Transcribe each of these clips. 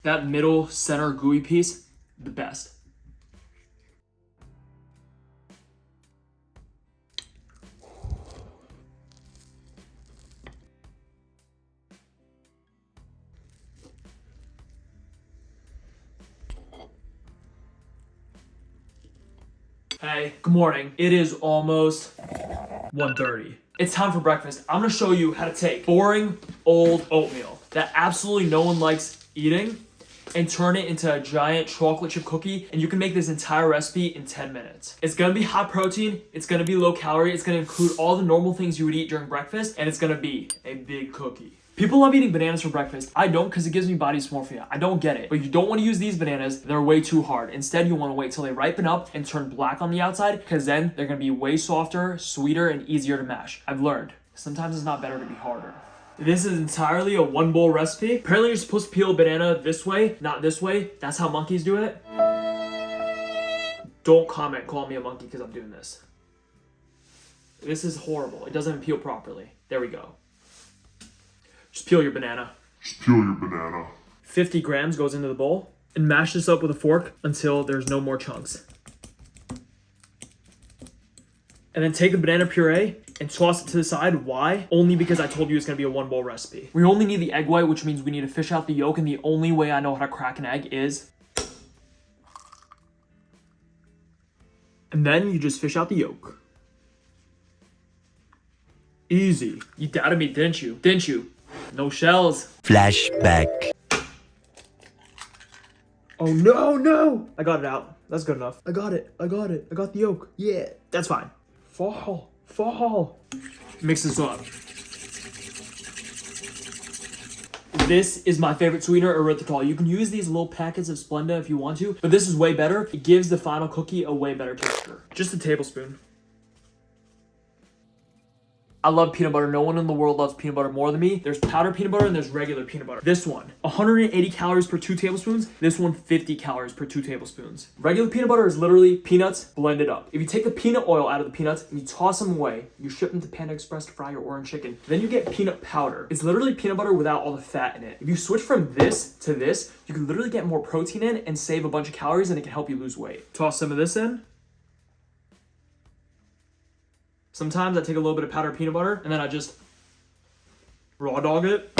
That middle center gooey piece, the best. Hey, good morning. It is almost 1:30. It's time for breakfast. I'm gonna show you how to take boring, old oatmeal that absolutely no one likes eating and turn it into a giant chocolate chip cookie, and you can make this entire recipe in 10 minutes. It's gonna be high protein, it's gonna be low calorie, it's gonna include all the normal things you would eat during breakfast, and it's gonna be a big cookie. People love eating bananas for breakfast. I don't, because it gives me body dysmorphia. I don't get it. But you don't want to use these bananas. They're way too hard. Instead, you want to wait till they ripen up and turn black on the outside, because then they're going to be way softer, sweeter, and easier to mash. I've learned. Sometimes it's not better to be harder. This is entirely a one bowl recipe. Apparently, you're supposed to peel a banana this way, not this way. That's how monkeys do it. Don't comment, call me a monkey, because I'm doing this. This is horrible. It doesn't peel properly. There we go. Just peel your banana. 50 grams goes into the bowl, and mash this up with a fork until there's no more chunks. And then take the banana puree and toss it to the side. Why? Only because I told you it's gonna be a one bowl recipe. We only need the egg white, which means we need to fish out the yolk, and the only way I know how to crack an egg is... And then you just fish out the yolk. Easy. You doubted me, didn't you? Didn't you? No shells. Flashback. Oh no! I got it out. That's good enough. I got it. I got the yolk. Yeah. That's fine. Fall. Mix this up. This is my favorite sweetener, erythritol. You can use these little packets of Splenda if you want to, but this is way better. It gives the final cookie a way better texture. Just a tablespoon. I love peanut butter. No one in the world loves peanut butter more than me. There's powdered peanut butter and there's regular peanut butter. This one, 180 calories per 2 tablespoons. This one, 50 calories per 2 tablespoons. Regular peanut butter is literally peanuts blended up. If you take the peanut oil out of the peanuts and you toss them away, you ship them to Panda Express to fry your orange chicken. Then you get peanut powder. It's literally peanut butter without all the fat in it. If you switch from this to this, you can literally get more protein in and save a bunch of calories, and it can help you lose weight. Toss some of this in. Sometimes I take a little bit of powdered peanut butter and then I just raw dog it.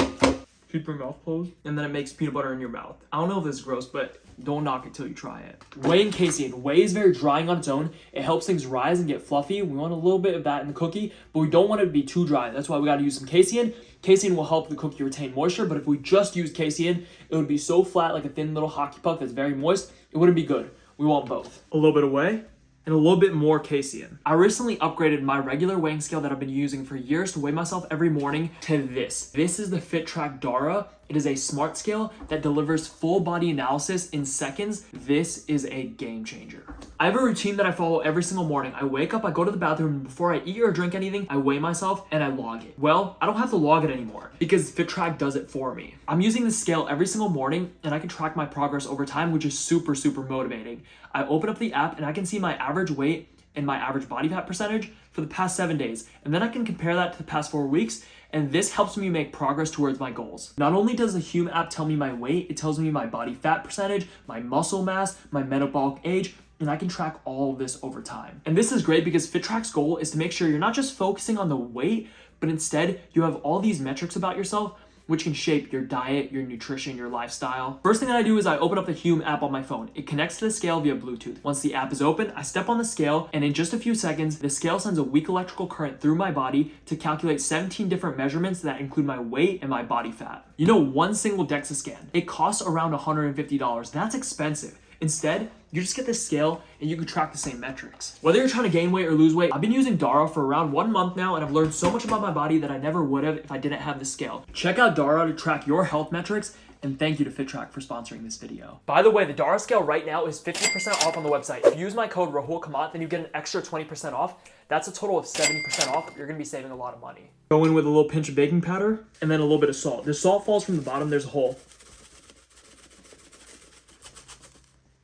Keep your mouth closed. And then it makes peanut butter in your mouth. I don't know if this is gross, but don't knock it till you try it. Whey and casein. Whey is very drying on its own. It helps things rise and get fluffy. We want a little bit of that in the cookie, but we don't want it to be too dry. That's why we gotta use some casein. Casein will help the cookie retain moisture, but if we just use casein, it would be so flat like a thin little hockey puck that's very moist. It wouldn't be good. We want both. A little bit of whey and a little bit more casein. I recently upgraded my regular weighing scale that I've been using for years to weigh myself every morning to this. This is the FitTrack Dara. It is a smart scale that delivers full body analysis in seconds. This is a game changer. I have a routine that I follow every single morning. I wake up, I go to the bathroom, and before I eat or drink anything, I weigh myself and I log it. Well, I don't have to log it anymore because FitTrack does it for me. I'm using this scale every single morning and I can track my progress over time, which is super motivating. I open up the app and I can see my average weight and my average body fat percentage for the past 7 days. And then I can compare that to the past 4 weeks, and this helps me make progress towards my goals. Not only does the Hume app tell me my weight, it tells me my body fat percentage, my muscle mass, my metabolic age, and I can track all of this over time. And this is great because FitTrack's goal is to make sure you're not just focusing on the weight, but instead you have all these metrics about yourself which can shape your diet, your nutrition, your lifestyle. First thing that I do is I open up the Hume app on my phone. It connects to the scale via Bluetooth. Once the app is open, I step on the scale, and in just a few seconds, the scale sends a weak electrical current through my body to calculate 17 different measurements that include my weight and my body fat. You know, one single DEXA scan, it costs around $150. That's expensive. Instead, you just get this scale and you can track the same metrics. Whether you're trying to gain weight or lose weight, I've been using Dara for around 1 month now, and I've learned so much about my body that I never would have if I didn't have the scale. Check out Dara to track your health metrics, and thank you to FitTrack for sponsoring this video. By the way, the Dara scale right now is 50% off on the website. If you use my code Rahul Kamat, then you get an extra 20% off. That's a total of 70% off. You're gonna be saving a lot of money. Go in with a little pinch of baking powder and then a little bit of salt. The salt falls from the bottom, there's a hole.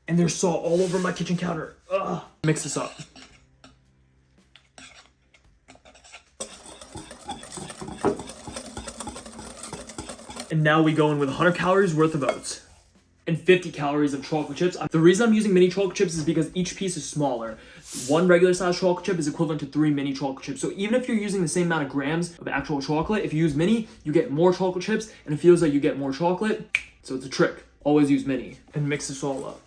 And there's salt all over my kitchen counter. Ugh. Mix this up. And now we go in with 100 calories worth of oats. and 50 calories of chocolate chips. The reason I'm using mini chocolate chips is because each piece is smaller. One regular size chocolate chip is equivalent to 3 mini chocolate chips. So even if you're using the same amount of grams of actual chocolate, if you use mini, you get more chocolate chips and it feels like you get more chocolate. So it's a trick. Always use mini and mix this all up.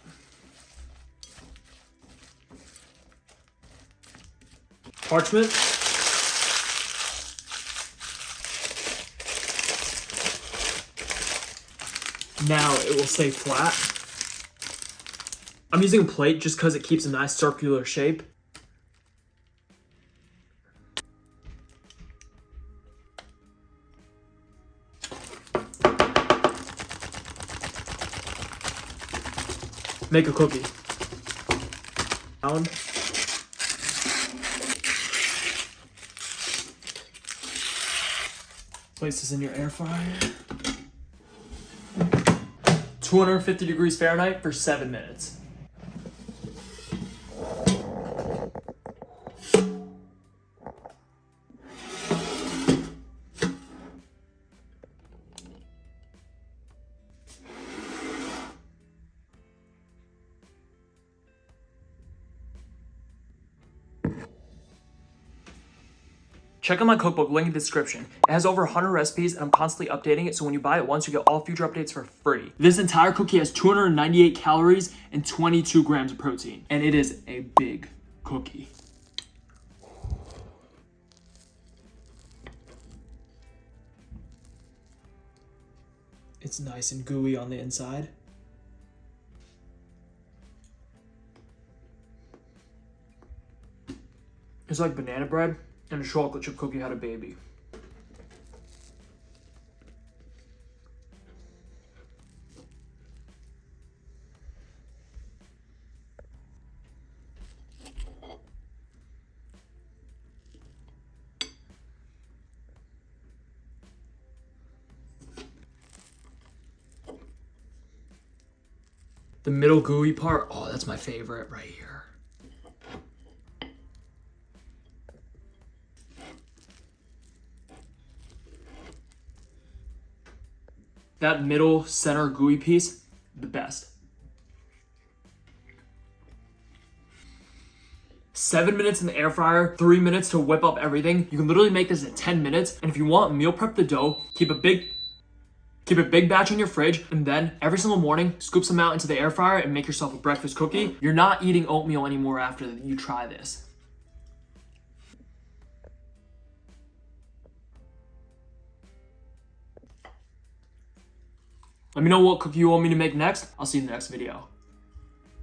Parchment. Now it will stay flat. I'm using a plate just because it keeps a nice circular shape. Make a cookie. Pound. Place this in your air fryer. 250 degrees Fahrenheit for 7 minutes. Check out my cookbook, link in the description. It has over 100 recipes and I'm constantly updating it, so when you buy it once, you get all future updates for free. This entire cookie has 298 calories and 22 grams of protein, and it is a big cookie. It's nice and gooey on the inside. It's like banana bread and a chocolate chip cookie had a baby. The middle gooey part, oh, that's my favorite right here. That middle center gooey piece, the best. 7 minutes in the air fryer, 3 minutes to whip up everything. You can literally make this in 10 minutes. And if you want, meal prep the dough, keep a big batch in your fridge, and then every single morning, scoop some out into the air fryer and make yourself a breakfast cookie. You're not eating oatmeal anymore after you try this. Let me know what cookie you want me to make next. I'll see you in the next video.